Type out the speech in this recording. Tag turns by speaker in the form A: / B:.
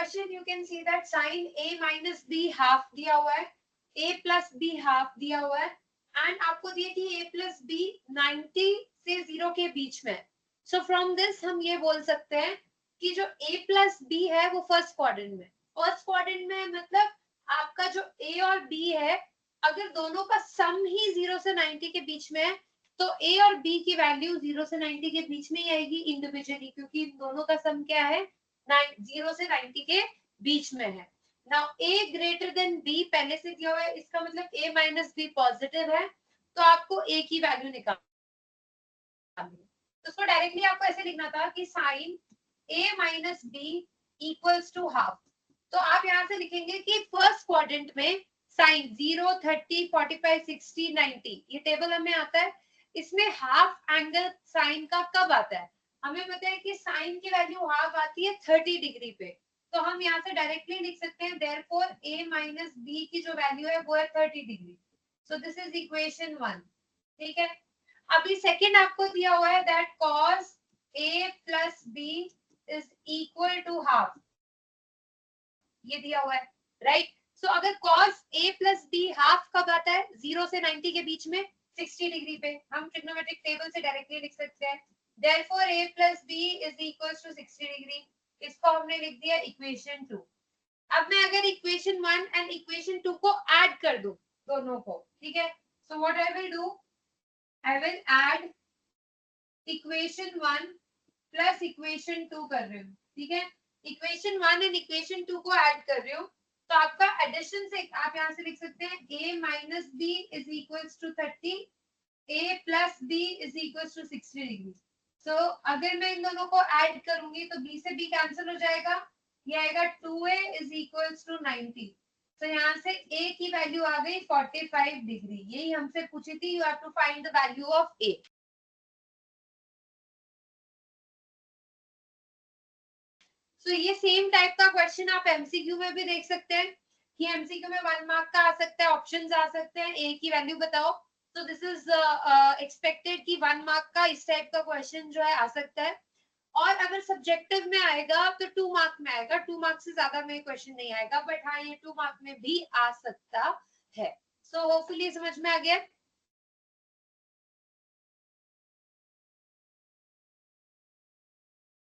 A: Question you can see that sine a minus b half दिया हुआ है, a plus B half दिया हुआ है, एंड आपको दिए कि a प्लस बी 90 से 0 के बीच में। सो फ्रॉम दिस हम ये बोल सकते हैं कि जो a प्लस बी है वो फर्स्ट क्वाड्रेंट में, फर्स्ट क्वाड्रेंट में मतलब आपका जो a और b है, अगर दोनों का सम ही 0 से 90 के बीच में है तो a और b की वैल्यू 0 से 90 के बीच में ही आएगी इंडिविजुअली, क्योंकि इन दोनों का सम क्या है 0 से 90 के बीच में है। Now a greater than b पहले से दिया हुआ है, इसका मतलब a माइनस b पॉजिटिव है, तो आपको a की वैल्यू निकालनी है। तो उसको डायरेक्टली आपको ऐसे लिखना था कि sine a minus b equals to half. तो आप यहाँ से लिखेंगे कि फर्स्ट क्वाड्रेंट में साइन 0, 30, 45, 60, 90 ये टेबल हमें आता है, इसमें हाफ एंगल साइन का कब आता है, हमें पता है कि साइन की वैल्यू हाफ आती है 30 डिग्री पे, तो हम यहाँ से डायरेक्टली लिख सकते हैं देयरफॉर a माइनस b की जो वैल्यू है वो है 30 degree. So this is equation 1। ठीक है, अभी सेकंड आपको दिया हुआ है that cos a plus b is equal to half, ये दिया हुआ है राइट। सो अगर cos a plus b half कब आता है 0 से 90 के बीच में 60 डिग्री पे, हम ट्रिग्नोमेट्रिक टेबल से डायरेक्टली लिख सकते हैं therefore a plus b is equals to 60 degree, इसको हमने लिख दिया इक्वेशन 2। अब मैं अगर इक्वेशन 1 एंड इक्वेशन 2 को ऐड कर दूं दोनों को, ठीक है, so what I will do, I will add equation 1 plus equation 2 कर रही हूँ, ठीक है, इक्वेशन 1 एंड इक्वेशन 2 को ऐड कर रही हूँ, तो आपका एडिशन से आप यहाँ से लिख सकते हैं a minus b is equals to 30, a plus b is equals to 60 degree. So अगर मैं इन दोनों को ऐड करूंगी तो b से b कैंसिल हो जाएगा, ये आएगा 2a इज इक्वल्स टू 90। तो यहाँ से a की वैल्यू आ गई 45 डिग्री, यही हमसे पूछी थी, you have to find the value of a। तो ये सेम टाइप का क्वेश्चन आप एमसीक्यू में भी देख सकते हैं कि एमसीक्यू में 1 मार्क का आ सकता है, ऑप्शंस आ सकते हैं, ए की वैल्यू बताओ, तो दिस इज एक्सपेक्टेड कि 1 मार्क का इस टाइप का क्वेश्चन जो है आ सकता है। और अगर सब्जेक्टिव में आएगा तो 2 मार्क में आएगा, 2 मार्क से ज्यादा में क्वेश्चन नहीं आएगा, बट हाँ ये 2 मार्क में भी आ सकता है। सो होपफुली समझ में आ गया।